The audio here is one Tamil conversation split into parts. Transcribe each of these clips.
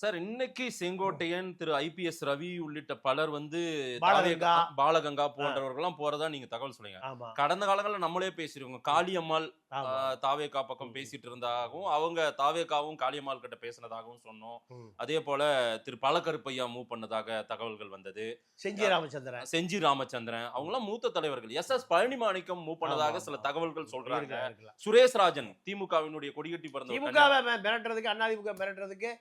சார் இன்னைக்கு செங்கோட்டையன், திரு ஐபிஎஸ் ரவி உள்ளிட்ட பலர் வந்து பாலகங்கா. பாலகங்கா போன்றவர்கள்லாம் போறதா நீங்க தகவல் சொன்னீங்க. ஆமா கடந்த காலங்கள்ல நம்மளே பேசிருக்கோம். காளியம்மாள் ஆமா தாவேகா பக்கம் பேசிட்டு இருந்ததாகவும், அவங்க தாவேகாவும் காளியம்மாள் கிட்ட பேசினதாகவும் சொன்னோம். ம். அதே போல திரு பழக்கருப்பையா மூவ் பண்ணதாக தகவல்கள் வந்தது. செஞ்சி ராமச்சந்திரன் செஞ்சி ராமச்சந்திரன் அவங்கலாம் மூத்த தலைவர்கள். எஸ் பழனிமாணிக்கம் மூவ் பண்ணதாக சில தகவல்கள் சொல்றாங்க. இருக்கலாம். சுரேஷ் ராஜன் திமுகவினுடைய கொடிகட்டி பிறந்த திமுகவை மிரட்டுறதுக்கு, அதிமுக மிரட்டுறதுக்கு,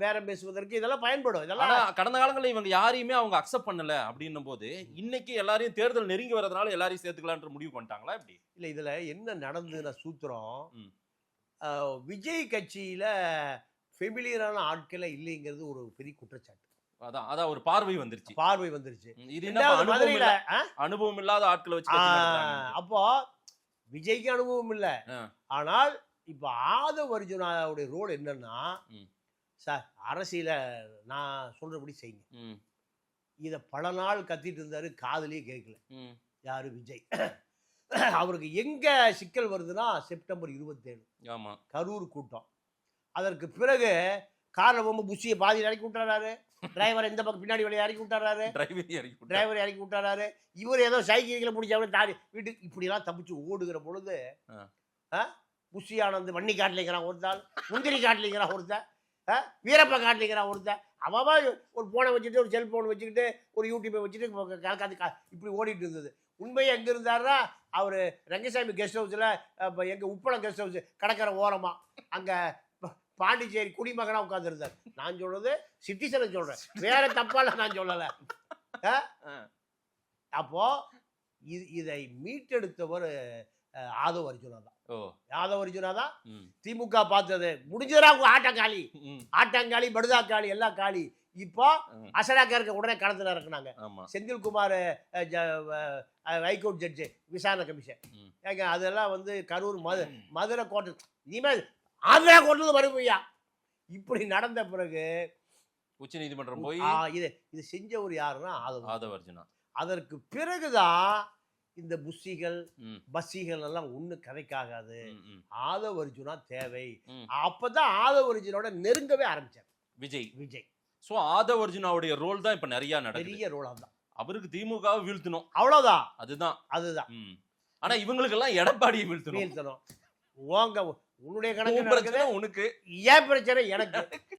பேரம் பேசுவதற்கு இதெல்லாம் பயன்படும். இதெல்லாம் ஆனா கடந்த காலங்களில் இவங்க யாரையுமே அவங்க அக்செப்ட் பண்ணல அப்படின்னும் போது இன்னைக்கு எல்லாரையும் தேர்தல் நெருங்கி வர்றதுனால எல்லாரையும் சேர்த்துக்கலான்ற முடிவு பண்ணிட்டாங்களா எப்படி? இல்ல இதுல என்ன நடந்ததுன்னா சூத்திரம், ம். விஜய் கட்சியில ஃபெமிலியரான ஆட்களே இல்லைங்கிறது ஒரு பெரிய குற்றச்சாட்டு. அதான் ஒரு பார்வை வந்துருச்சு. பார்வை வந்துருச்சு. இது என்ன ரெண்டாவது அனுபவம் மதுரையில அனுபவம் இல்லாத ஆட்களை வச்சு கட்சி நடத்துறாங்க. அப்போ விஜய்க்கு அனுபவம் இல்ல. ஆ. ஆனால் இப்ப ஆதவ் அர்ஜுனாவுடைய ரோல் என்னன்னா, ம். சார் அரசியல நான் சொல்றபடி செய்யுங்க. ம். இத பல நாள் கத்திட்டு இருந்தாரு, காதுலயே கேட்கல. ம். யாரு? விஜய். அவருக்கு எங்க சிக்கல் வருதுன்னா செப்டம்பர் 27 ஆமா. கரூர் கூட்டம். அதற்கு பிறகு கார்ல போகும்போது புஷியை பாதியில் இறக்கி விட்டுறாரு, டிரைவர் இந்த பக்கம் பின்னாடி வழியை இறக்கி விட்டுறாரு, டிரைவர் இறக்கி விட்டுறாரு. இவர் ஏதோ சைக்கிளை பிடிச்சவங்க தாடி வீட்டுக்கு இப்படிலாம் தப்பிச்சு ஓடுகிற பொழுது புஷி ஆனந்த் வன்னி காட்டலிங்கிறான் ஒருத்தாள், முந்திரி காட்டலிங்கிறான் ஒருத்தன், வீரப்ப காட்டலிங்கிறான் ஒருத்தன். அவன் ஒரு போனை வச்சுட்டு, ஒரு செல்போன் வச்சுக்கிட்டு, ஒரு யூடியூப்பை வச்சுட்டு கலக்காது இப்படி ஓடிட்டு இருந்தது. உண்மையை எங்கே இருந்தாருன்னா, அவர் ரங்கசாமி கெஸ்ட் ஹவுஸில், எங்கள் உப்பளம் கெஸ்ட் ஹவுஸ் கடற்கரை ஓரமாக அங்கே பாண்டிச்சேரி குடிமகனாக உட்காந்துருந்தார். நான் சொல்றது சிட்டிசனை சொல்கிறேன், வேற தப்பால நான் சொல்லலை. அப்போ இதை மீட்டெடுத்தவர் ஆதவ் அர்ஜுனா தான். யாதவ் அர்ஜுனா தான். திமுக பார்த்தது முடிஞ்சதா ஆட்டங்காளி, ஆட்டங்காளி, படுதாக்காளி, எல்லாம் காளி. இப்போ அசராக்கருக்கு உடனே களத்தில் இறக்குனாங்க. செந்தில்குமார் ஹைகோர்ட் ஜட்ஜு, விசாரணை கமிஷன். ஏங்க அதெல்லாம் வந்து கரூர் மதுரை கோட்டை, இனிமேல் ஆந்திரா கோர்ட்டு வருமையா. இப்படி நடந்த பிறகு உச்ச நீதிமன்றம் போய் இது செஞ்ச ஒரு யாருன்னா ஆதவ் அர்ஜுனா. அதற்கு பிறகுதான் இந்த புஷிகள் பஸ்ஸிகள் எல்லாம் ஒண்ணு கதைக்காகாது, ஆதவ் அர்ஜுனா தேவை. அப்பதான் ஆதவ் அர்ஜுனோட நெருங்கவே ஆரம்பிச்சார் விஜய். சோ ஆதவ் அர்ஜுனாவுடைய ரோல் தான் இப்ப நிறைய நடக்குது. பெரிய ரோலா தான். அவருக்கு திமுகவை வீழ்த்தணும், அவ்வளவுதான். அதுதான். ஆனா இவங்களுக்கு எல்லாம் எடப்பாடியை வீழ்த்தணும். உன்னுடைய கணக்கு உனக்கு, ஏன் பிரச்சனை எனக்கு.